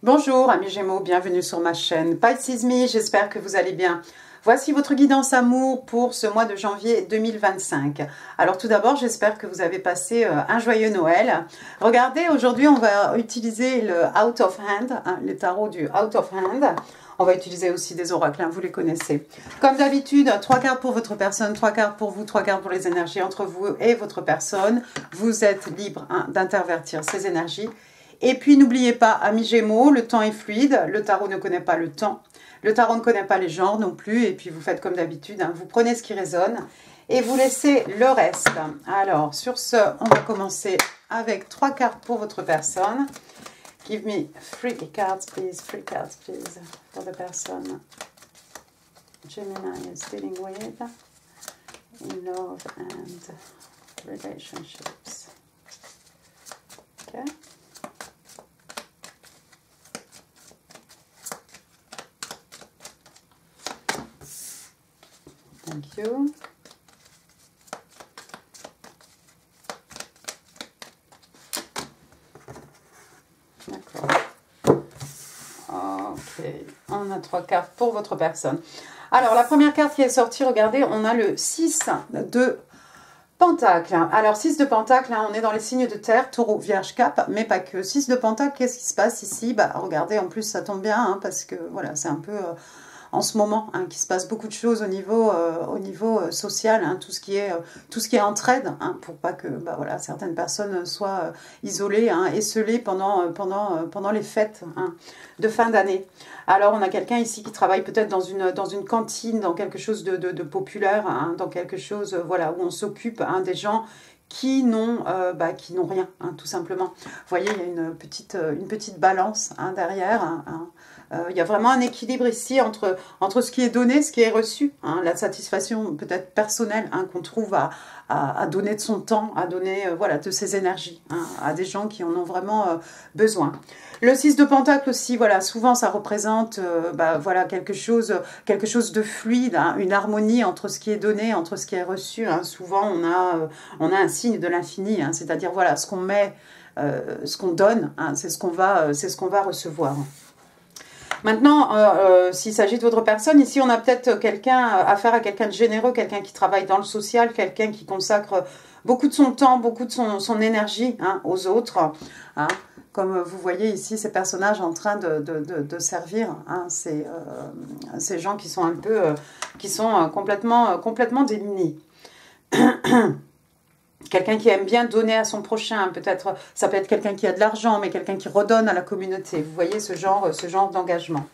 Bonjour amis Gémeaux, bienvenue sur ma chaîne Pisces Me, j'espère que vous allez bien. Voici votre guidance amour pour ce mois de janvier 2025. Alors tout d'abord, j'espère que vous avez passé un joyeux Noël. Regardez, aujourd'hui on va utiliser le Out of Hand, le tarot du Out of Hand. On va utiliser aussi des oracles, vous les connaissez. Comme d'habitude, 3 cartes pour votre personne, 3 cartes pour vous, 3 cartes pour les énergies entre vous et votre personne. Vous êtes libre d'intervertir ces énergies. Et puis, n'oubliez pas, amis Gémeaux, le temps est fluide. Le tarot ne connaît pas le temps. Le tarot ne connaît pas les genres non plus. Et puis, vous faites comme d'habitude. Vous prenez ce qui résonne et vous laissez le reste. Alors, sur ce, on va commencer avec 3 cartes pour votre personne. Give me 3 cards, please. 3 cards, please, for the person Gemini is dealing with in love and relationships. Okay. Thank you. D'accord. Ok. On a 3 cartes pour votre personne. Alors, la première carte qui est sortie, regardez, on a le 6 de Pentacle. Alors, 6 de Pentacle, on est dans les signes de terre, Taureau, Vierge, Cap, mais pas que. 6 de Pentacle, qu'est-ce qui se passe ici? Bah, regardez, en plus, ça tombe bien, parce que, voilà, c'est un peu... en ce moment, qu'il se passe beaucoup de choses au niveau social, tout ce qui est entraide, pour pas que voilà, certaines personnes soient isolées, esselées pendant les fêtes de fin d'année. Alors on a quelqu'un ici qui travaille peut-être dans une cantine, dans quelque chose de populaire, dans quelque chose voilà, où on s'occupe des gens qui n'ont rien, tout simplement. Vous voyez, il y a une petite balance derrière. Il y a vraiment un équilibre ici entre ce qui est donné, ce qui est reçu, la satisfaction peut-être personnelle qu'on trouve à donner de son temps, à donner voilà, de ses énergies à des gens qui en ont vraiment besoin. Le 6 de Pentacle aussi, voilà, souvent ça représente voilà, quelque chose de fluide, une harmonie entre ce qui est donné, entre ce qui est reçu. Souvent on a un signe de l'infini, c'est-à-dire voilà, ce qu'on met, ce qu'on donne, c'est ce qu'on va recevoir. Maintenant, s'il s'agit de votre personne, ici on a peut-être affaire à quelqu'un de généreux, quelqu'un qui travaille dans le social, quelqu'un qui consacre beaucoup de son temps, beaucoup de son énergie aux autres. Comme vous voyez ici, ces personnages en train de servir ces gens qui sont complètement démunis. Quelqu'un qui aime bien donner à son prochain, peut-être, ça peut être quelqu'un qui a de l'argent, mais quelqu'un qui redonne à la communauté. Vous voyez ce genre d'engagement.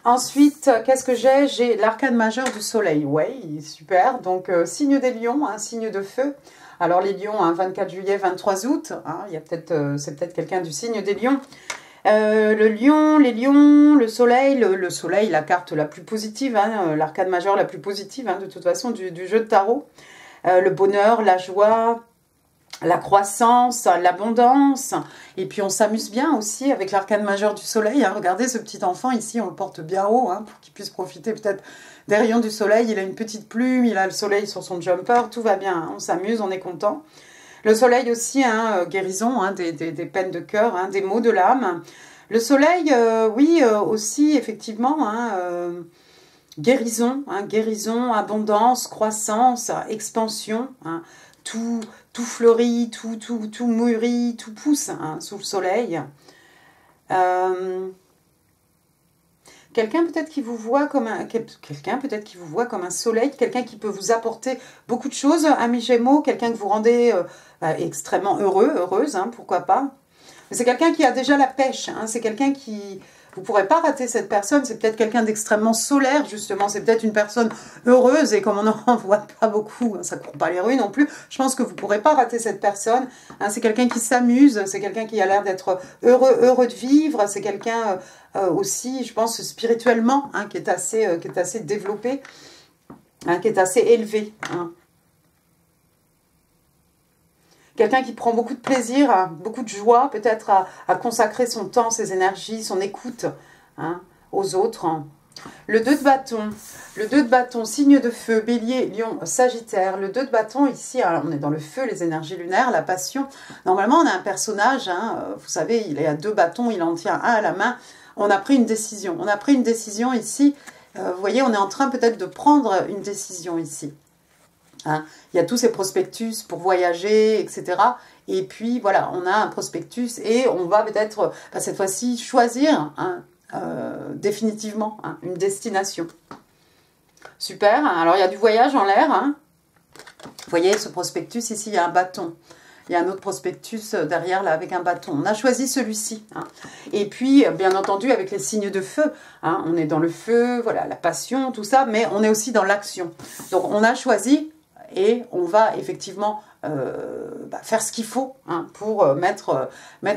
Ensuite, qu'est-ce que j'ai? J'ai l'arcane majeur du soleil. Oui, super. Donc, signe des lions, signe de feu. Alors, les lions, 24 juillet, 23 août. C'est peut-être quelqu'un du signe des lions. Le lion, les lions, le soleil, la carte la plus positive, l'arcane majeur la plus positive, de toute façon, du jeu de tarot. Le bonheur, la joie, la croissance, l'abondance. Et puis on s'amuse bien aussi avec l'arcane majeur du soleil. Regardez ce petit enfant ici, on le porte bien haut pour qu'il puisse profiter peut-être des rayons du soleil. Il a une petite plume, il a le soleil sur son jumper, tout va bien, on s'amuse, on est content. Le soleil aussi, guérison, des peines de cœur, des maux de l'âme. Le soleil, oui, aussi effectivement, guérison, guérison, abondance, croissance, expansion, tout fleurit, tout mûrit, tout pousse sous le soleil. Quelqu'un peut-être qui vous voit comme un soleil, quelqu'un qui peut vous apporter beaucoup de choses, amis Gémeaux, quelqu'un que vous rendez extrêmement heureux, heureuse, pourquoi pas. Mais c'est quelqu'un qui a déjà la pêche, c'est quelqu'un qui... Vous ne pourrez pas rater cette personne, c'est peut-être quelqu'un d'extrêmement solaire, justement, c'est peut-être une personne heureuse, et comme on n'en voit pas beaucoup, ça ne court pas les rues non plus, je pense que vous ne pourrez pas rater cette personne. C'est quelqu'un qui s'amuse, c'est quelqu'un qui a l'air d'être heureux de vivre, c'est quelqu'un aussi, je pense, spirituellement, qui est assez développé, qui est assez élevé. Quelqu'un qui prend beaucoup de plaisir, beaucoup de joie, peut-être à consacrer son temps, ses énergies, son écoute aux autres. Le 2 de bâton. Le 2 de bâton, signe de feu, bélier, lion, sagittaire. Le 2 de bâton, ici, alors on est dans le feu, les énergies lunaires, la passion. Normalement, on a un personnage, hein, vous savez, il a 2 bâtons, il en tient un à la main. On a pris une décision. On a pris une décision ici. Vous voyez, on est en train peut-être de prendre une décision ici. Hein. Il y a tous ces prospectus pour voyager, etc. Et puis, voilà, on a un prospectus et on va peut-être, cette fois-ci, choisir définitivement une destination. Super. Alors, il y a du voyage en l'air. Hein. Vous voyez, ce prospectus, ici, il y a un bâton. Il y a un autre prospectus derrière, là, avec un bâton. On a choisi celui-ci. Hein. Et puis, bien entendu, avec les signes de feu. Hein, on est dans le feu, voilà, la passion, tout ça, mais on est aussi dans l'action. Donc, on a choisi et on va effectivement faire ce qu'il faut hein, pour mettre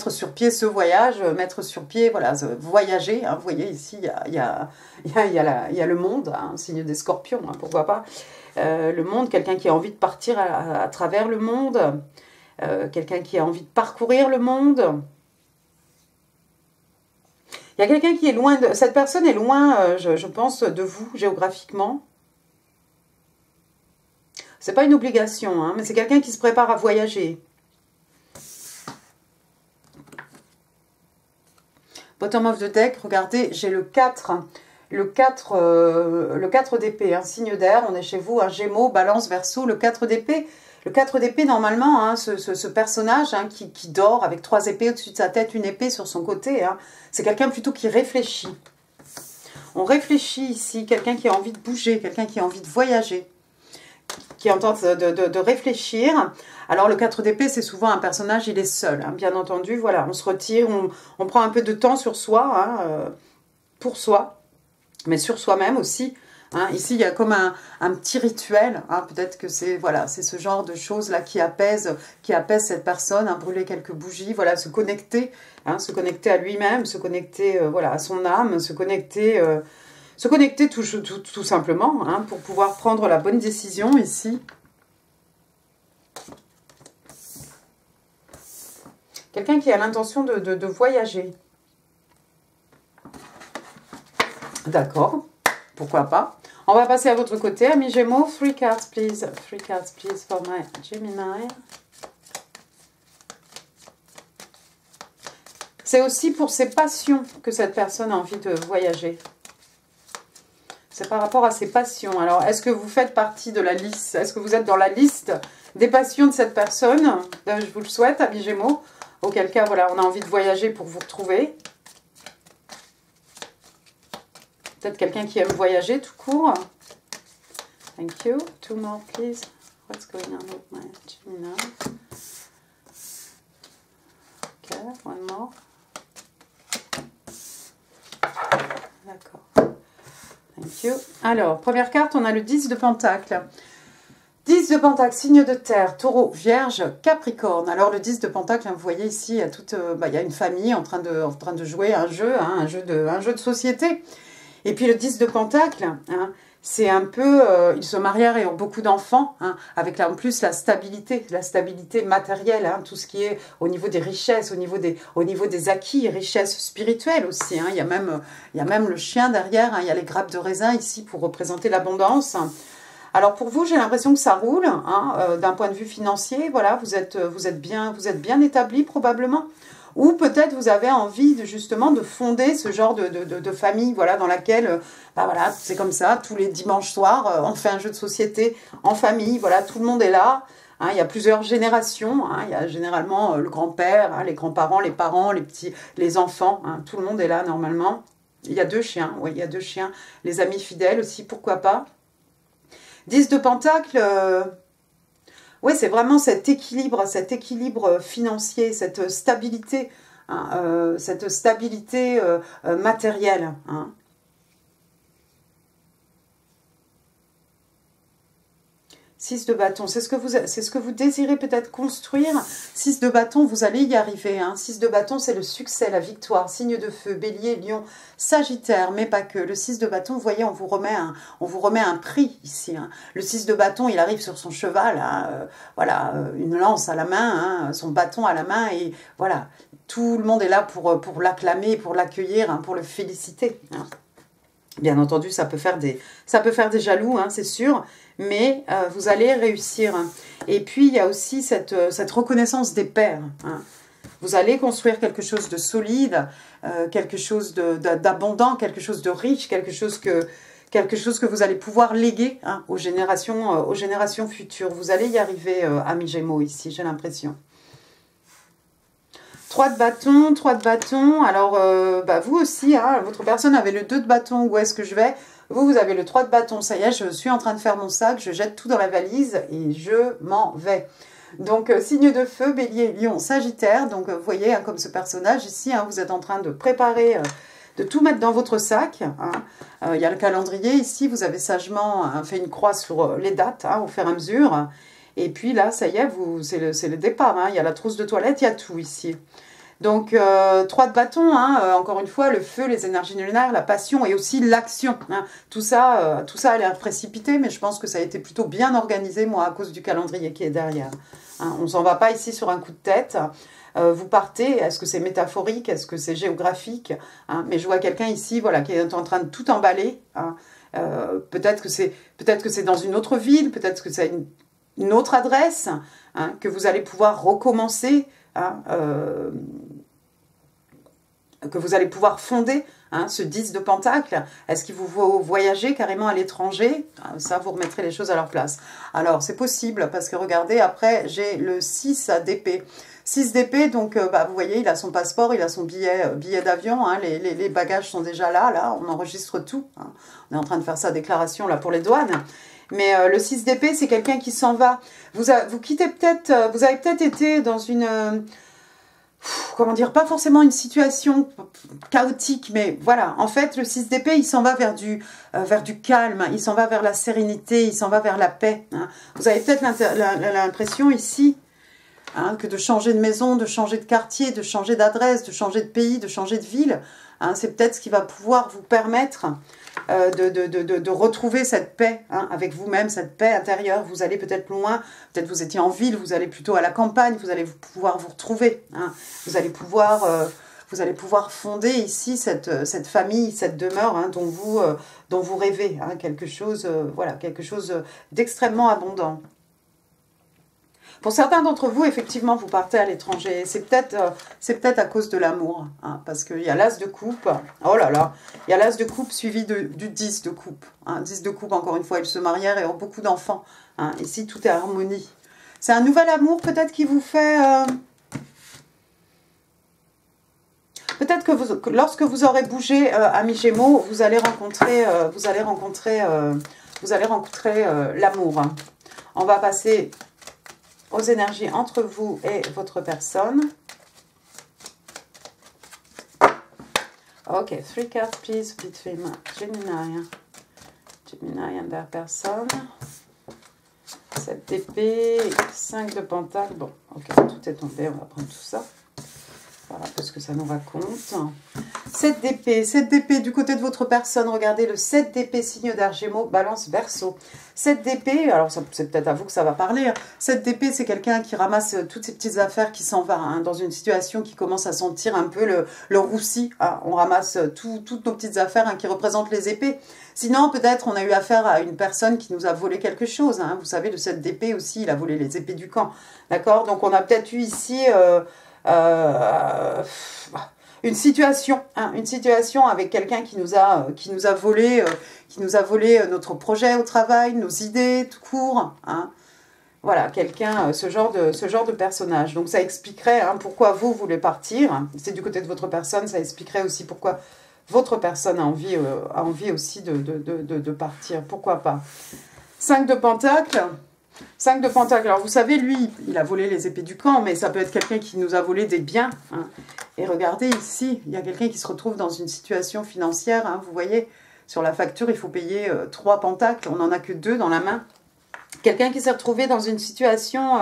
sur pied ce voyage, mettre sur pied, voilà, voyager. Hein, vous voyez, ici, il y a le monde, hein, signe des scorpions, hein, pourquoi pas. Le monde, quelqu'un qui a envie de partir à travers le monde. Quelqu'un qui a envie de parcourir le monde. Il y a quelqu'un qui est loin de... Cette personne est loin, je pense, de vous, géographiquement. C'est pas une obligation, hein, mais c'est quelqu'un qui se prépare à voyager. Bottom of the deck, regardez, j'ai le 4. Le 4 d'épée, un signe d'air, on est chez vous, un Gémeaux, Balance, Verseau, le 4 d'épée. Le 4 d'épée, normalement, hein, ce personnage hein, qui dort avec 3 épées au-dessus de sa tête, une épée sur son côté, hein, c'est quelqu'un plutôt qui réfléchit. On réfléchit ici, quelqu'un qui a envie de bouger, quelqu'un qui a envie de voyager, qui est en train de réfléchir. Alors, le 4 d'épée, c'est souvent un personnage, il est seul, hein, bien entendu. Voilà, on se retire, on prend un peu de temps sur soi, hein, pour soi, mais sur soi-même aussi. Hein, ici, il y a comme un petit rituel. Hein, peut-être que c'est voilà, c'est ce genre de choses-là qui apaise cette personne. Hein, brûler quelques bougies, voilà, se connecter à lui-même, se connecter voilà, à son âme, se connecter tout simplement hein, pour pouvoir prendre la bonne décision ici. Quelqu'un qui a l'intention de voyager. D'accord, pourquoi pas. On va passer à votre côté, amis Gémeaux. 3 cards, please. 3 cards, please, for my Gemini. C'est aussi pour ses passions que cette personne a envie de voyager. C'est par rapport à ses passions. Alors, est-ce que vous faites partie de la liste? Est-ce que vous êtes dans la liste des passions de cette personne? Je vous le souhaite, amis Gémeaux. Auquel cas, voilà, on a envie de voyager pour vous retrouver. Peut-être quelqu'un qui aime voyager tout court. Thank you. 2 more, please. What's going on with my Gemini? Okay, 1 more. D'accord. Thank you. Alors, première carte, on a le 10 de Pentacle. 10 de Pentacle, signe de terre, Taureau, Vierge, Capricorne. Alors le 10 de Pentacle, hein, vous voyez ici, il y a il y a une famille en train de jouer un jeu, hein, un jeu de société. Et puis le 10 de Pentacle, hein, c'est un peu, ils se marièrent et ont beaucoup d'enfants, hein, avec là en plus la stabilité matérielle, hein, tout ce qui est au niveau des richesses, au niveau des acquis, richesses spirituelles aussi. Hein, il y a même le chien derrière, hein, il y a les grappes de raisin ici pour représenter l'abondance. Alors pour vous, j'ai l'impression que ça roule, hein, d'un point de vue financier, voilà, vous êtes bien établi probablement. Ou peut-être vous avez envie justement de fonder ce genre de famille, voilà, dans laquelle, voilà, c'est comme ça, tous les dimanches soirs, on fait un jeu de société en famille, voilà, tout le monde est là. Hein, il y a plusieurs générations, hein, il y a généralement le grand-père, hein, les grands-parents, les parents, les petits, les enfants, hein, tout le monde est là normalement. Il y a 2 chiens, oui, il y a 2 chiens, les amis fidèles aussi, pourquoi pas. 10 de Pentacle, oui, c'est vraiment cet équilibre financier, cette stabilité, hein, matérielle. Hein. Six de bâton, c'est ce que vous désirez peut-être construire. 6 de bâton, vous allez y arriver. Hein. 6 de bâton, c'est le succès, la victoire. Signe de feu, bélier, lion, sagittaire, mais pas que. Le 6 de bâton, vous voyez, on vous remet un prix ici. Hein. Le 6 de bâton, il arrive sur son cheval, hein, voilà, une lance à la main, hein, son bâton à la main, et voilà, tout le monde est là pour l'acclamer, pour l'accueillir, hein, pour le féliciter. Hein. Bien entendu, ça peut faire des jaloux, hein, c'est sûr, mais vous allez réussir. Et puis, il y a aussi cette reconnaissance des pairs. Hein. Vous allez construire quelque chose de solide, quelque chose d'abondant, quelque chose de riche, quelque chose que vous allez pouvoir léguer, hein, aux générations futures. Vous allez y arriver, amis Gémeaux, ici, j'ai l'impression. 3 de bâton, 3 de bâton. Alors, vous aussi, hein, votre personne avait le 2 de bâton. Où est-ce que je vais? Vous avez le 3 de bâton. Ça y est, je suis en train de faire mon sac. Je jette tout dans la valise et je m'en vais. Donc, signe de feu, bélier, lion, sagittaire. Donc, vous voyez, hein, comme ce personnage ici, hein, vous êtes en train de préparer, de tout mettre dans votre sac. Hein. Il y a le calendrier ici. Vous avez sagement fait une croix sur les dates, hein, au fur et à mesure. Et puis là, ça y est, c'est le départ. Hein. Il y a la trousse de toilette, il y a tout ici. Donc, 3 de bâton, hein, encore une fois, le feu, les énergies lunaires, la passion et aussi l'action. Hein. Tout ça a l'air précipité, mais je pense que ça a été plutôt bien organisé, moi, à cause du calendrier qui est derrière. Hein. On ne s'en va pas ici sur un coup de tête. Vous partez, est-ce que c'est métaphorique, est-ce que c'est géographique, hein. Mais je vois quelqu'un ici, voilà, qui est en train de tout emballer. Hein. Peut-être que c'est dans une autre ville, peut-être que c'est une autre adresse, hein, que vous allez pouvoir recommencer, hein, que vous allez pouvoir fonder, hein, ce 10 de Pentacle. Est-ce qu'il vous faut voyager carrément à l'étranger? Ça, vous remettrez les choses à leur place. Alors, c'est possible, parce que regardez, après, j'ai le 6 d'épée. 6 d'épée, donc, vous voyez, il a son passeport, il a son billet d'avion, hein, les bagages sont déjà là, on enregistre tout. Hein. On est en train de faire sa déclaration, là, pour les douanes. Mais le 6 d'épée, c'est quelqu'un qui s'en va. Vous quittez peut-être, vous avez peut-être été dans une... comment dire, pas forcément une situation chaotique, mais voilà, en fait, le 6 d'épée, il s'en va vers du calme, il s'en va vers la sérénité, il s'en va vers la paix. Hein. Vous avez peut-être l'impression ici, hein, que de changer de maison, de changer de quartier, de changer d'adresse, de changer de pays, de changer de ville, hein, c'est peut-être ce qui va pouvoir vous permettre de retrouver cette paix, hein, avec vous-même, cette paix intérieure. Vous allez peut-être loin, peut-être vous étiez en ville, vous allez plutôt à la campagne, vous allez pouvoir vous retrouver, hein. Vous allez pouvoir fonder ici cette famille, cette demeure, hein, dont vous rêvez, hein, quelque chose d'extrêmement abondant. Pour certains d'entre vous, effectivement, vous partez à l'étranger. C'est peut-être à cause de l'amour, hein, parce qu'il y a l'as de coupe. Oh là là, il y a l'as de coupe suivi du 10 de coupe. Hein, 10 de coupe, encore une fois, ils se marièrent et ont beaucoup d'enfants. Hein. Ici, tout est harmonie. C'est un nouvel amour, peut-être, qui vous fait... Peut-être que lorsque vous aurez bougé, amis Gémeaux, vous allez rencontrer l'amour. Hein. On va passer aux énergies entre vous et votre personne. Ok, 3 cards, please, between Gemini and their person. 7 d'épée, 5 de pentacle. Bon, ok, tout est tombé, on va prendre tout ça. Voilà, parce que ça nous raconte. 7 d'épée du côté de votre personne. Regardez le 7 d'épée, signe d'air Gémeaux, Balance, Verseau. 7 d'épée, alors c'est peut-être à vous que ça va parler. 7 d'épée, c'est quelqu'un qui ramasse toutes ces petites affaires, qui s'en va, hein, dans une situation qui commence à sentir un peu le roussi. Hein. On ramasse toutes nos petites affaires, hein, qui représentent les épées. Sinon, peut-être on a eu affaire à une personne qui nous a volé quelque chose. Hein. Vous savez, le 7 d'épée aussi, il a volé les épées du camp. D'accord? Donc on a peut-être eu ici... une situation avec quelqu'un qui nous a volé notre projet au travail, nos idées tout court, hein. Voilà, quelqu'un, ce genre de personnage. Donc ça expliquerait, hein, pourquoi vous voulez partir. C'est du côté de votre personne, ça expliquerait aussi pourquoi votre personne a envie aussi de partir. Pourquoi pas. 5 de pentacle. 5 de pentacle. Alors, vous savez, lui, il a volé les épées du camp, mais ça peut être quelqu'un qui nous a volé des biens. Hein. Et regardez ici, il y a quelqu'un qui se retrouve dans une situation financière. Hein, vous voyez, sur la facture, il faut payer 3 pentacles. On n'en a que 2 dans la main. Quelqu'un qui s'est retrouvé dans une situation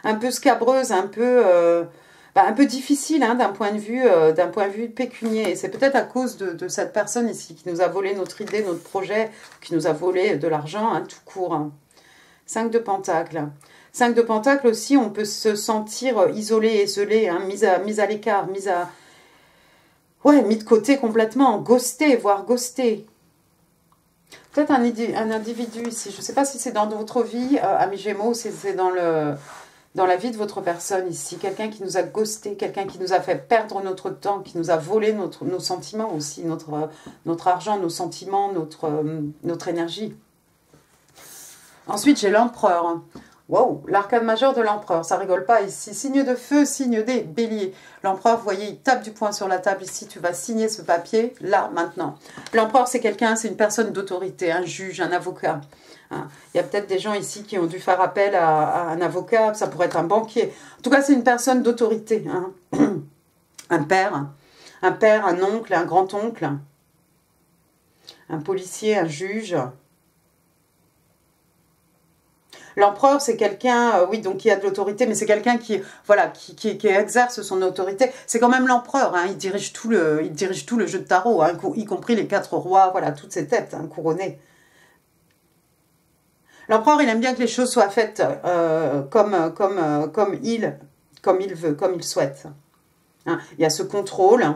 un peu scabreuse, un peu difficile, hein, d'un point de vue pécunier. Et c'est peut-être à cause de cette personne ici qui nous a volé notre idée, notre projet, qui nous a volé de l'argent, hein, tout court. Hein. 5 de pentacle. 5 de pentacle aussi, on peut se sentir isolé, hein, mis à l'écart, mis de côté complètement, ghosté, voire ghosté. Peut-être un individu ici. Je ne sais pas si c'est dans votre vie, ami Gémeaux, ou si c'est dans la vie de votre personne ici. Quelqu'un qui nous a ghosté, quelqu'un qui nous a fait perdre notre temps, qui nous a volé nos sentiments aussi, notre argent, nos sentiments, notre énergie. Ensuite, j'ai l'empereur. Wow, l'arcane majeur de l'empereur, ça rigole pas ici. Signe de feu, signe des béliers. L'empereur, vous voyez, il tape du poing sur la table ici. Tu vas signer ce papier, là, maintenant. L'empereur, c'est quelqu'un, c'est une personne d'autorité, un juge, un avocat. Hein. Il y a peut-être des gens ici qui ont dû faire appel à un avocat. Ça pourrait être un banquier. En tout cas, c'est une personne d'autorité. Hein. Un père, un oncle, un grand-oncle. Un policier, un juge. L'empereur, c'est quelqu'un, oui, donc qui a de l'autorité, mais c'est quelqu'un qui, voilà, qui exerce son autorité. C'est quand même l'empereur, hein, il dirige tout le jeu de tarot, hein, y compris les 4 rois, voilà, toutes ces têtes hein, couronnées. L'empereur, il aime bien que les choses soient faites comme il veut, comme il souhaite. Hein, il y a ce contrôle,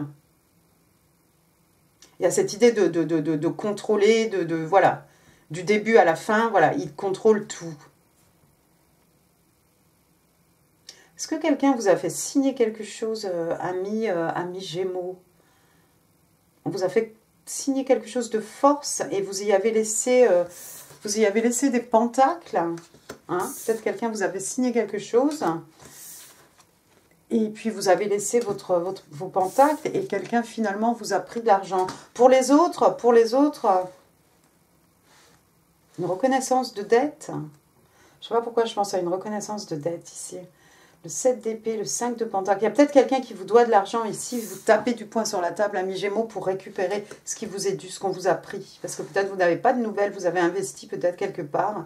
il y a cette idée de contrôler, voilà, du début à la fin, voilà, il contrôle tout. Est-ce que quelqu'un vous a fait signer quelque chose, ami Gémeaux? On vous a fait signer quelque chose de force et vous y avez laissé des pentacles. Hein? Peut-être quelqu'un vous avait signé quelque chose. Et puis vous avez laissé vos pentacles et quelqu'un finalement vous a pris de l'argent. Pour les autres, une reconnaissance de dette. Je ne sais pas pourquoi je pense à une reconnaissance de dette ici. Le 7 d'épée, le 5 de pentacle. Il y a peut-être quelqu'un qui vous doit de l'argent ici. Vous tapez du poing sur la table, ami Gémeaux, pour récupérer ce qui vous est dû, ce qu'on vous a pris. Parce que peut-être vous n'avez pas de nouvelles, vous avez investi peut-être quelque part.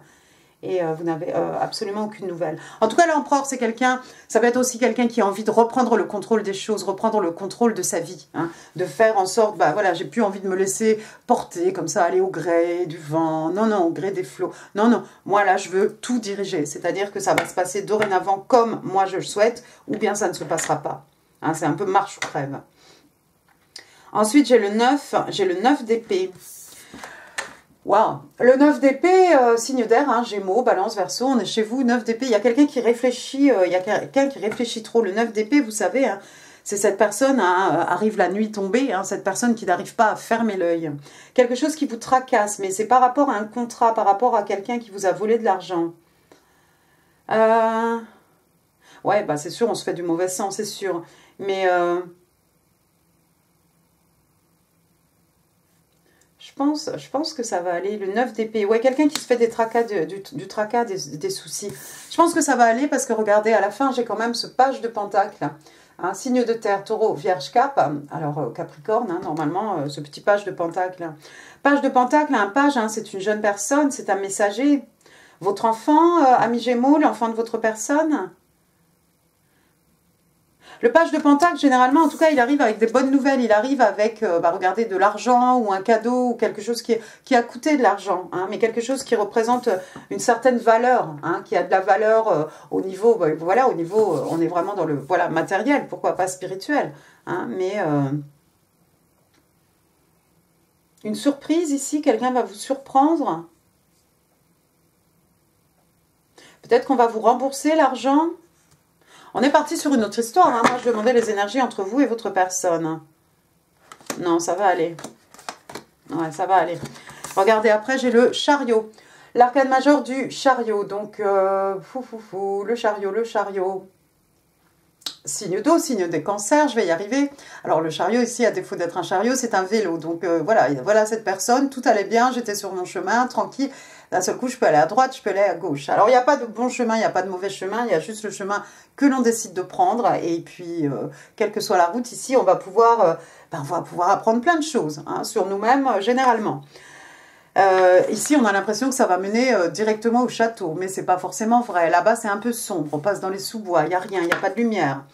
Et vous n'avez absolument aucune nouvelle. En tout cas, l'empereur, c'est quelqu'un, ça va être aussi quelqu'un qui a envie de reprendre le contrôle des choses, reprendre le contrôle de sa vie. Hein, de faire en sorte, bah voilà, j'ai plus envie de me laisser porter comme ça, aller au gré du vent, non, au gré des flots. Non, moi là, je veux tout diriger. C'est-à-dire que ça va se passer dorénavant comme moi je le souhaite, ou bien ça ne se passera pas. Hein, c'est un peu marche ou crève. Ensuite, j'ai le 9 d'épée. Waouh, le 9 d'épée, signe d'air, hein, Gémeaux, Balance, Verseau, on est chez vous, 9 d'épée. Il y a quelqu'un qui réfléchit, trop. Le 9 d'épée, vous savez, hein, c'est cette personne, hein, arrive la nuit tombée, hein, cette personne qui n'arrive pas à fermer l'œil. Quelque chose qui vous tracasse, mais c'est par rapport à un contrat, par rapport à quelqu'un qui vous a volé de l'argent. Ouais, bah c'est sûr, on se fait du mauvais sang, c'est sûr. Mais je pense que ça va aller. Le 9 d'épée. Ouais, quelqu'un qui se fait des tracas, du tracas, des soucis. Je pense que ça va aller parce que regardez, à la fin, j'ai quand même ce page de pentacle. Un signe de terre, taureau, vierge, cap. Alors, Capricorne, hein, normalement, ce petit page de pentacle. Page de pentacle, un page, hein, c'est une jeune personne, c'est un messager. Votre enfant, ami Gémeaux, l'enfant de votre personne. Le page de pentacle, généralement, en tout cas, il arrive avec des bonnes nouvelles. Il arrive avec, regardez, de l'argent ou un cadeau ou quelque chose qui a coûté de l'argent, hein, mais quelque chose qui représente une certaine valeur, hein, qui a de la valeur au niveau, voilà, au niveau, on est vraiment dans le, voilà, matériel, pourquoi pas spirituel, hein, mais une surprise ici, quelqu'un va vous surprendre. Peut-être qu'on va vous rembourser l'argent. On est parti sur une autre histoire. Hein. Moi, je demandais les énergies entre vous et votre personne. Non, ça va aller. Ouais, ça va aller. Regardez, après, j'ai le chariot. L'arcane majeur du chariot. Donc, le chariot. Signe d'eau, signe des cancers, je vais y arriver. Alors, le chariot ici, à défaut d'être un chariot, c'est un vélo. Donc, voilà cette personne. Tout allait bien, j'étais sur mon chemin, tranquille. D'un seul coup, je peux aller à droite, je peux aller à gauche. Alors, il n'y a pas de bon chemin, il n'y a pas de mauvais chemin, il y a juste le chemin que l'on décide de prendre. Et puis, quelle que soit la route, ici, on va pouvoir apprendre plein de choses, hein, sur nous-mêmes, généralement. Ici, on a l'impression que ça va mener directement au château, mais c'est pas forcément vrai. Là-bas, c'est un peu sombre, on passe dans les sous-bois, il n'y a rien, il n'y a pas de lumière.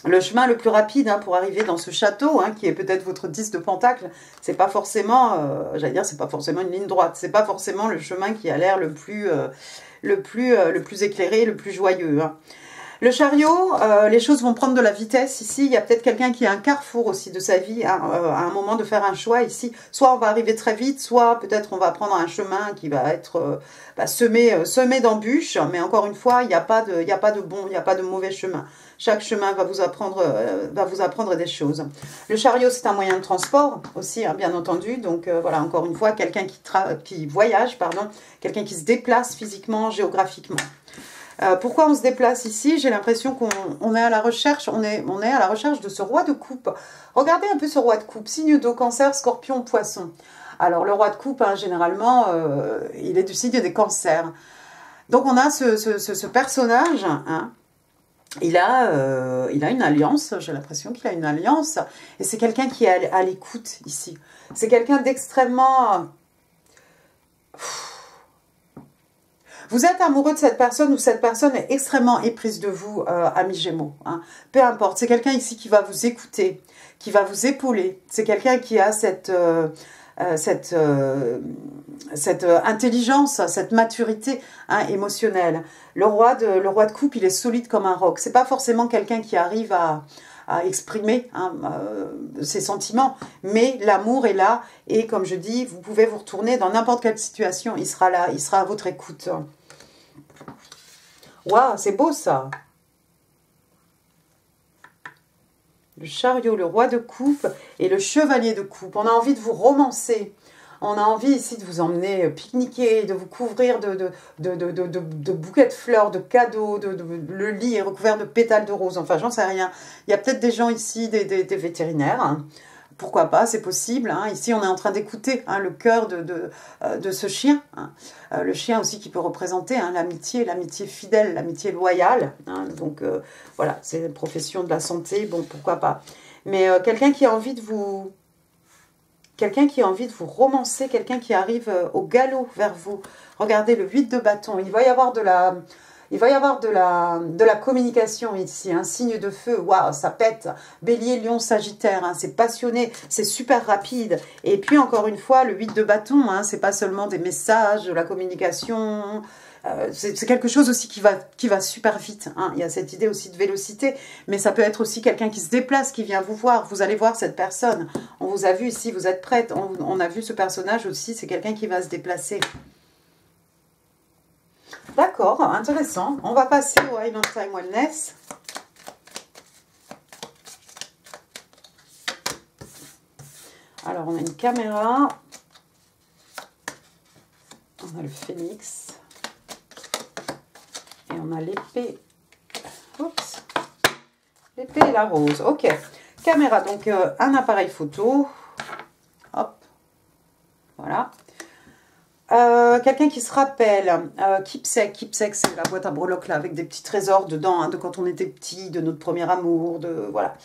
Le chemin le plus rapide, hein, pour arriver dans ce château, hein, qui est peut-être votre 10 de pentacle, c'est pas forcément, j'allais dire, c'est pas forcément une ligne droite, c'est pas forcément le chemin qui a l'air le plus éclairé, le plus joyeux. Hein. Le chariot, les choses vont prendre de la vitesse ici. Il y a peut-être quelqu'un qui a un carrefour aussi de sa vie, à un moment de faire un choix ici. Soit on va arriver très vite, soit peut-être on va prendre un chemin qui va être semé d'embûches. Mais encore une fois, il n'y a pas de bon, il n'y a pas de mauvais chemin. Chaque chemin va vous apprendre des choses. Le chariot, c'est un moyen de transport aussi, hein, bien entendu. Donc voilà, encore une fois, quelqu'un qui voyage, pardon, quelqu'un qui se déplace physiquement, géographiquement. Pourquoi on se déplace ici? J'ai l'impression qu'on est à la recherche, on est à la recherche de ce roi de coupe. Regardez un peu ce roi de coupe, signe d'eau, cancer, scorpion, poisson. Alors le roi de coupe, hein, généralement, il est du signe des cancers. Donc on a ce personnage, hein, il a une alliance, j'ai l'impression qu'il a une alliance, et c'est quelqu'un qui est à l'écoute ici. C'est quelqu'un d'extrêmement... Vous êtes amoureux de cette personne ou cette personne est extrêmement éprise de vous, amis Gémeaux. Hein. Peu importe, c'est quelqu'un ici qui va vous écouter, qui va vous épauler. C'est quelqu'un qui a cette intelligence, cette maturité, hein, émotionnelle. Le roi de coupe, il est solide comme un roc. C'est pas forcément quelqu'un qui arrive à exprimer, hein, ses sentiments, mais l'amour est là et comme je dis, vous pouvez vous retourner dans n'importe quelle situation, il sera là, il sera à votre écoute. Waouh, c'est beau ça. Le chariot, le roi de coupe et le chevalier de coupe. On a envie de vous romancer. On a envie ici de vous emmener pique-niquer, de vous couvrir de bouquets de fleurs, de cadeaux, le lit est recouvert de pétales de rose. Enfin, j'en sais rien. Il y a peut-être des gens ici, des vétérinaires. Hein. Pourquoi pas, c'est possible. Hein. Ici, on est en train d'écouter, hein, le cœur de ce chien. Hein. Le chien aussi qui peut représenter, hein, l'amitié fidèle, l'amitié loyale. Hein. Donc, voilà, c'est une profession de la santé. Bon, pourquoi pas. Mais quelqu'un qui a envie de vous... Quelqu'un qui a envie de vous romancer, quelqu'un qui arrive au galop vers vous. Regardez le 8 de bâton. Il va y avoir de la communication ici. Un signe de feu. Waouh, ça pète. Bélier, lion, sagittaire. Hein, c'est passionné. C'est super rapide. Et puis, encore une fois, le 8 de bâton. Hein, c'est pas seulement des messages, de la communication... c'est quelque chose aussi qui va super vite. Hein. Il y a cette idée aussi de vélocité, mais ça peut être aussi quelqu'un qui se déplace, qui vient vous voir. Vous allez voir cette personne. On vous a vu ici, vous êtes prête. On a vu ce personnage aussi, c'est quelqu'un qui va se déplacer. D'accord, intéressant. On va passer au Island Time Wellness. Alors, on a une caméra. On a le phénix. Et on a l'épée. Oups. L'épée et la rose. Ok. Caméra, donc un appareil photo. Hop. Voilà. Quelqu'un qui se rappelle. Keepsake. Keepsake, c'est la boîte à breloques là, avec des petits trésors dedans, hein, de quand on était petit, de notre premier amour, de voilà.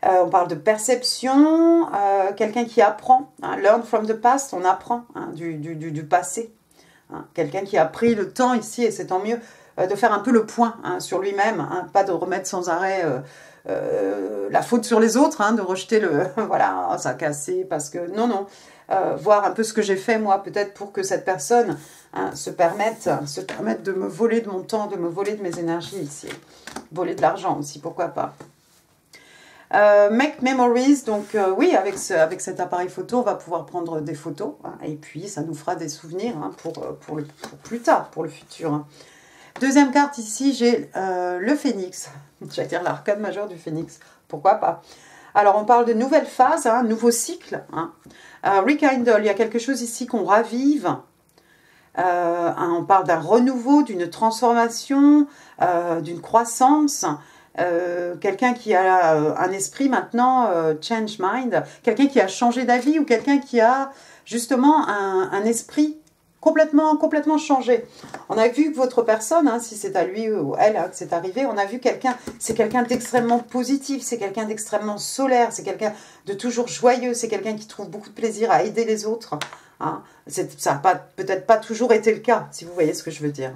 On parle de perception. Quelqu'un qui apprend. Hein, learn from the past. On apprend, hein, du passé. Hein, quelqu'un qui a pris le temps ici, et c'est tant mieux, de faire un peu le point, hein, sur lui-même, hein, pas de remettre sans arrêt la faute sur les autres, hein, de rejeter le voilà, oh, ça a cassé parce que non, voir un peu ce que j'ai fait moi, peut-être pour que cette personne, hein, se permette de me voler de mon temps, de me voler de mes énergies ici, voler de l'argent aussi, pourquoi pas. Make memories, donc oui, avec cet appareil photo, on va pouvoir prendre des photos, hein, et puis ça nous fera des souvenirs, hein, pour plus tard, pour le futur. Hein. Deuxième carte ici, j'ai le phénix. J'allais dire l'arcane majeure du phénix. Pourquoi pas? Alors, on parle de nouvelle phase, hein, nouveau cycle. Hein. Rekindle, il y a quelque chose ici qu'on ravive. Hein, on parle d'un renouveau, d'une transformation, d'une croissance. Quelqu'un qui a un esprit maintenant, change mind. Quelqu'un qui a changé d'avis ou quelqu'un qui a justement un esprit complètement changé. On a vu que votre personne, hein, si c'est à lui ou elle, hein, que c'est arrivé, on a vu quelqu'un, c'est quelqu'un d'extrêmement positif, c'est quelqu'un d'extrêmement solaire, c'est quelqu'un de toujours joyeux, c'est quelqu'un qui trouve beaucoup de plaisir à aider les autres. Hein. Ça n'a peut-être pas toujours été le cas, si vous voyez ce que je veux dire.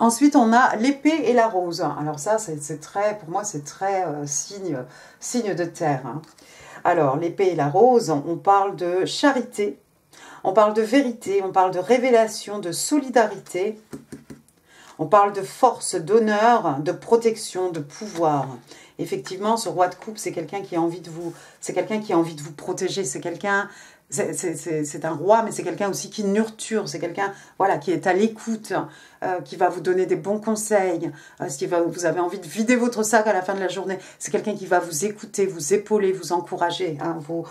Ensuite, on a l'épée et la rose. Alors ça, c'est très, pour moi, c'est très signe de terre. Hein. Alors, l'épée et la rose, on parle de charité. On parle de vérité, on parle de révélation, de solidarité. On parle de force, d'honneur, de protection, de pouvoir. Effectivement, ce roi de coupe, c'est quelqu'un qui a envie de vous, c'est quelqu'un qui a envie de vous protéger. C'est quelqu'un, c'est un roi, mais c'est quelqu'un aussi qui nurture. C'est quelqu'un, voilà, qui est à l'écoute, qui va vous donner des bons conseils. Vous avez envie de vider votre sac à la fin de la journée. C'est quelqu'un qui va vous écouter, vous épauler, vous encourager, hein, vous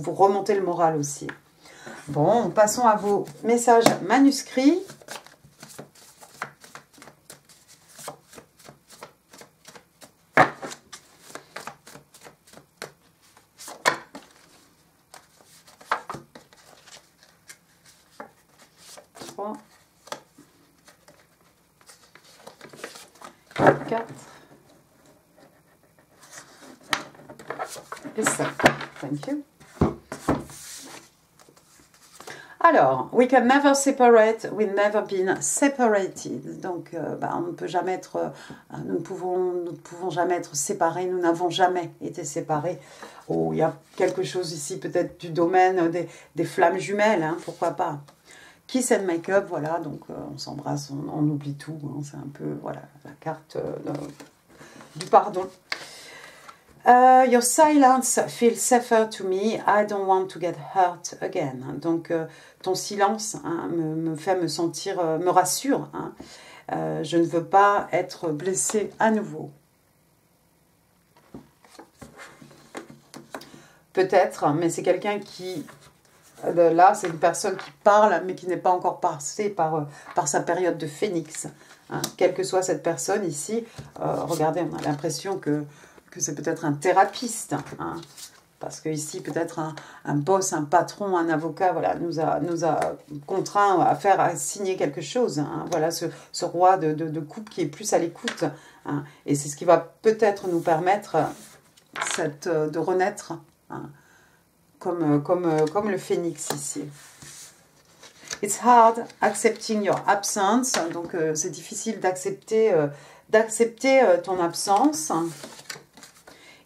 remonter le moral aussi. Bon, passons à vos messages manuscrits. Et ça. Thank you. Alors, we can never separate, we've never been separated. Donc, on ne peut jamais être, nous ne pouvons jamais être séparés, nous n'avons jamais été séparés. Oh, il y a quelque chose ici, peut-être du domaine des flammes jumelles, hein, pourquoi pas. Kiss and make-up, voilà, donc on s'embrasse, on oublie tout, hein, c'est un peu, voilà, la carte du pardon. Your silence feels safer to me. I don't want to get hurt again. Donc, ton silence, hein, me fait me sentir, me rassure. Hein. Je ne veux pas être blessée à nouveau. Peut-être, mais c'est quelqu'un qui... Là, c'est une personne qui parle, mais qui n'est pas encore passée par sa période de phénix. Hein. Quelle que soit cette personne ici, regardez, on a l'impression que c'est peut-être un thérapeute, hein, parce que ici peut-être un boss, un patron, un avocat, voilà, nous a contraint à signer quelque chose. Hein, voilà, ce roi de coupe qui est plus à l'écoute, hein, et c'est ce qui va peut-être nous permettre de renaître, hein, comme le phénix ici. It's hard accepting your absence, donc c'est difficile d'accepter ton absence.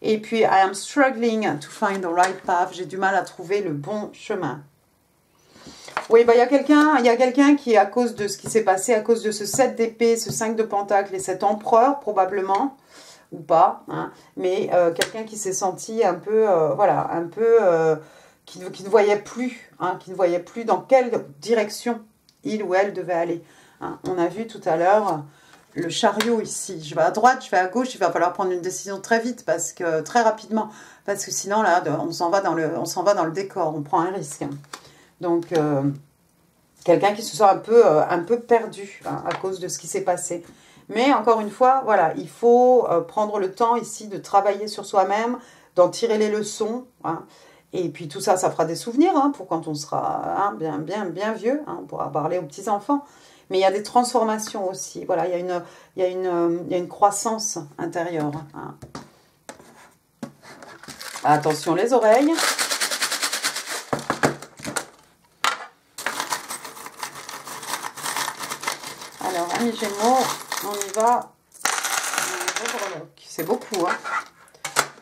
Et puis, I am struggling to find the right path. J'ai du mal à trouver le bon chemin. Oui, il y a quelqu'un qui, à cause de ce qui s'est passé, à cause de ce 7 d'épée, ce 5 de pentacle et cet empereur, probablement, ou pas, hein, mais quelqu'un qui s'est senti un peu, voilà, un peu, qui ne voyait plus, hein, qui ne voyait plus dans quelle direction il ou elle devait aller. Hein. On a vu tout à l'heure... le chariot ici, je vais à droite, je vais à gauche, il va falloir prendre une décision très vite, très rapidement, parce que sinon là, on s'en va dans le décor, on prend un risque. Donc, quelqu'un qui se sent un peu perdu, hein, à cause de ce qui s'est passé. Mais encore une fois, voilà, il faut prendre le temps ici de travailler sur soi-même, d'en tirer les leçons, hein, et puis tout ça, ça fera des souvenirs, hein, pour quand on sera, hein, bien vieux, hein, on pourra parler aux petits-enfants. Mais il y a des transformations aussi. Voilà, il y a une croissance intérieure. Hein. Attention les oreilles. Alors, amis Gémeaux, on y va. C'est beaucoup. Hein.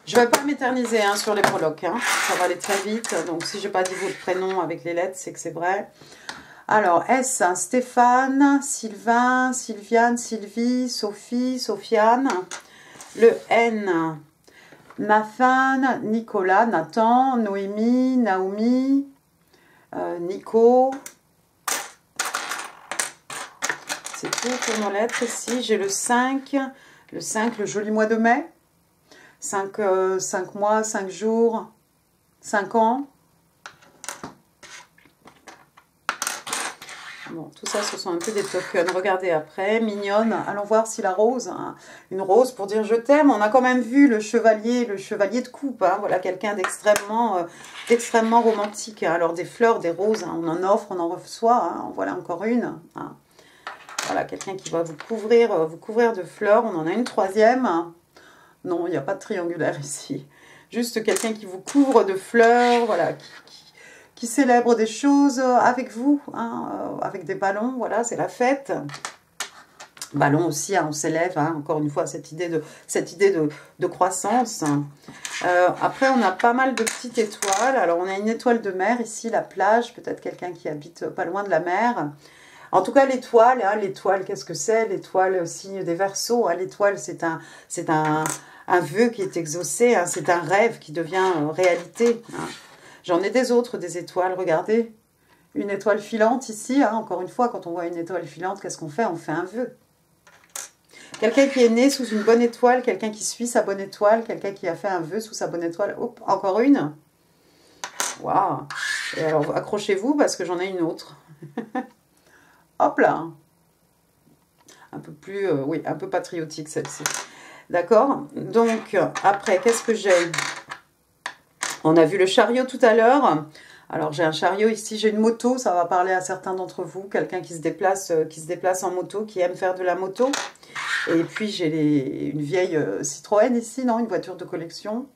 Je ne vais pas m'éterniser, hein, sur les breloques. Hein. Ça va aller très vite. Donc, si je n'ai pas dit votre prénom avec les lettres, c'est que c'est vrai. Alors, S, Stéphane, Sylvain, Sylviane, Sylvie, Sophie, Sofiane. Le N, Nathan, Nicolas, Nathan, Noémie, Naomi, Nico. C'est tout pour nos lettres ici. J'ai le 5, le joli mois de mai. 5 mois, 5 jours, 5 ans. Bon, tout ça, ce sont un peu des tokens. Regardez après, mignonne. Allons voir si la rose, hein, une rose pour dire je t'aime. On a quand même vu le chevalier de coupe. Hein, voilà, quelqu'un d'extrêmement romantique. Hein. Alors, des fleurs, des roses, hein, on en offre, on en reçoit. Hein, en voilà encore une. Hein. Voilà, quelqu'un qui va vous couvrir de fleurs. On en a une troisième. Hein. Non, il n'y a pas de triangulaire ici. Juste quelqu'un qui vous couvre de fleurs, voilà, qui célèbre des choses avec vous, hein, avec des ballons, voilà, c'est la fête. Ballon aussi, hein, on s'élève, hein, encore une fois, cette idée de croissance. Après, on a pas mal de petites étoiles. Alors, on a une étoile de mer ici, la plage, peut-être quelqu'un qui habite pas loin de la mer. En tout cas, l'étoile, hein, l'étoile, qu'est-ce que c'est? L'étoile, signe des Verseaux. Hein, l'étoile, c'est un vœu qui est exaucé. Hein, c'est un rêve qui devient réalité. Hein. J'en ai des autres, des étoiles. Regardez, une étoile filante ici. Hein, encore une fois, quand on voit une étoile filante, qu'est-ce qu'on fait? On fait un vœu. Quelqu'un qui est né sous une bonne étoile, quelqu'un qui suit sa bonne étoile, quelqu'un qui a fait un vœu sous sa bonne étoile. Hop, encore une. Waouh! Et alors, accrochez-vous parce que j'en ai une autre. Hop là! Un peu plus, oui, un peu patriotique celle-ci. D'accord? Donc, après, qu'est-ce que j'ai? On a vu le chariot tout à l'heure. Alors, j'ai un chariot ici, j'ai une moto, ça va parler à certains d'entre vous. Quelqu'un qui se déplace en moto, qui aime faire de la moto. Et puis, j'ai une vieille Citroën ici, non? Une voiture de collection.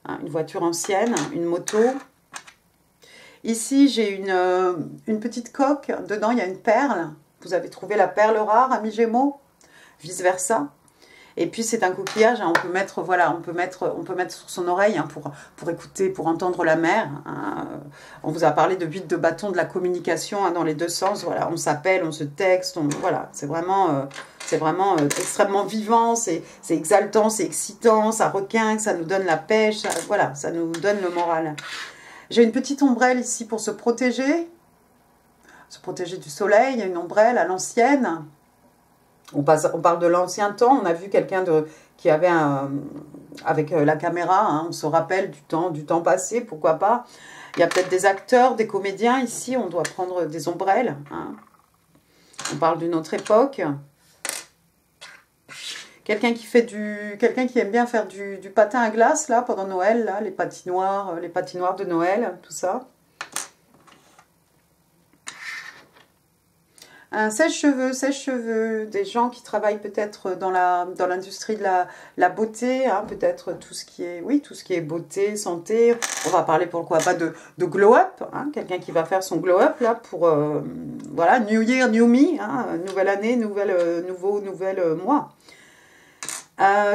Hein, une voiture ancienne, une moto. Ici, j'ai une petite coque. Dedans, il y a une perle. Vous avez trouvé la perle rare, amis Gémeaux. Vice versa. Et puis, c'est un coquillage. Hein, on peut mettre, voilà, on peut mettre sur son oreille hein, pour écouter, pour entendre la mer. Hein. On vous a parlé de 8 de bâton, de la communication hein, dans les deux sens. Voilà, on s'appelle, on se texte. Voilà, c'est vraiment extrêmement vivant. C'est exaltant, c'est excitant, ça requinque, ça nous donne la pêche. Voilà, ça nous donne le moral. J'ai une petite ombrelle ici pour se protéger du soleil. Il y a une ombrelle à l'ancienne. On parle de l'ancien temps. On a vu quelqu'un qui avait avec la caméra. Hein, on se rappelle du temps passé, pourquoi pas. Il y a peut-être des acteurs, des comédiens ici. On doit prendre des ombrelles. Hein. On parle d'une autre époque. Quelqu'un qui aime bien faire du patin à glace là pendant Noël, là, les patinoires de Noël, tout ça. Un sèche-cheveux, des gens qui travaillent peut-être dans l'industrie de la beauté, hein, peut-être tout ce qui est beauté, santé. On va parler pourquoi pas de glow-up, hein, quelqu'un qui va faire son glow-up là pour voilà, New Year, New Me, hein, nouvelle année, nouvel mois.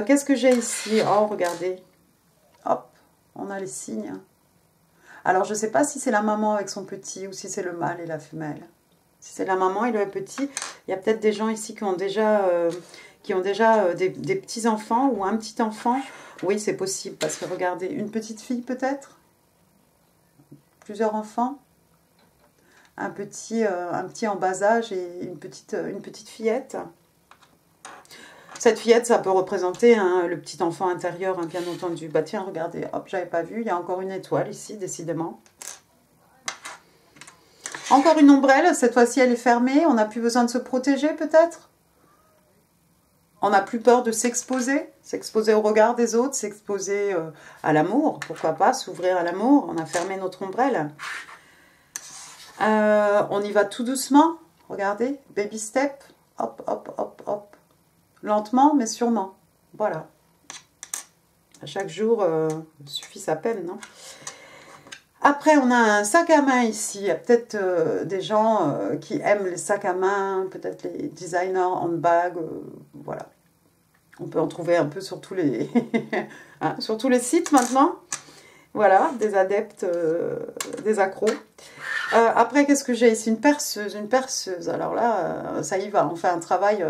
Qu'est-ce que j'ai ici? Oh, regardez. Hop, on a les signes. Alors, je ne sais pas si c'est la maman avec son petit ou si c'est le mâle et la femelle. Si c'est la maman et le petit, il y a peut-être des gens ici qui ont déjà des petits-enfants ou un petit enfant. Oui, c'est possible parce que regardez, une petite fille peut-être? Plusieurs enfants? Un petit en bas âge et une petite fillette. Cette fillette, ça peut représenter hein, le petit enfant intérieur, hein, bien entendu. Bah tiens, regardez, hop, j'avais pas vu. Il y a encore une étoile ici, décidément. Encore une ombrelle. Cette fois-ci, elle est fermée. On n'a plus besoin de se protéger, peut-être. On n'a plus peur de s'exposer. S'exposer au regard des autres, s'exposer à l'amour. Pourquoi pas s'ouvrir à l'amour. On a fermé notre ombrelle. On y va tout doucement. Regardez, baby step. Hop, hop, hop, hop. Lentement, mais sûrement. Voilà. À chaque jour suffit sa peine, non? Après, on a un sac à main ici. Il y a peut-être des gens qui aiment les sacs à main, peut-être les designers handbag. Voilà. On peut en trouver un peu sur tous les, hein, sur tous les sites maintenant. Voilà, des adeptes, des accros. Après, qu'est-ce que j'ai ici? Une perceuse. Alors là, ça y va, on fait un travail,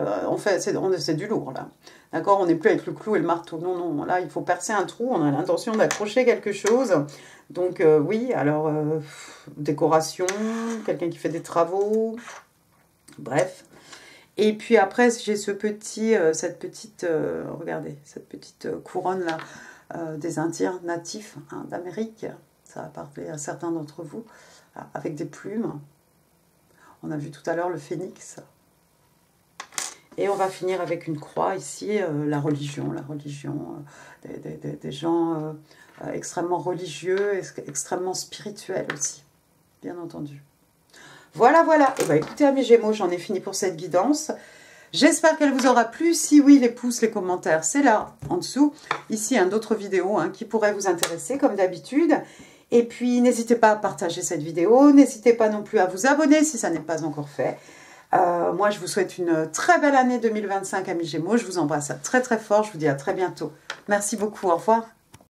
c'est du lourd là. D'accord, on n'est plus avec le clou et le marteau. Non, non, là, il faut percer un trou, on a l'intention d'accrocher quelque chose. Donc oui, alors, décoration, quelqu'un qui fait des travaux, bref. Et puis après, j'ai cette petite, regardez, cette petite couronne là, des Indiens natifs hein, d'Amérique. Ça va parler à certains d'entre vous. Avec des plumes. On a vu tout à l'heure le phénix. Et on va finir avec une croix ici, la religion des gens extrêmement religieux, extrêmement spirituels aussi, bien entendu. Voilà, voilà. Et bien écoutez, amis Gémeaux, j'en ai fini pour cette guidance. J'espère qu'elle vous aura plu. Si oui, les pouces, les commentaires, c'est là, en dessous. Ici, d'autres vidéos hein, qui pourraient vous intéresser, comme d'habitude. Et puis, n'hésitez pas à partager cette vidéo. N'hésitez pas non plus à vous abonner si ça n'est pas encore fait. Moi, je vous souhaite une très belle année 2025, amis Gémeaux. Je vous embrasse très très fort. Je vous dis à très bientôt. Merci beaucoup. Au revoir.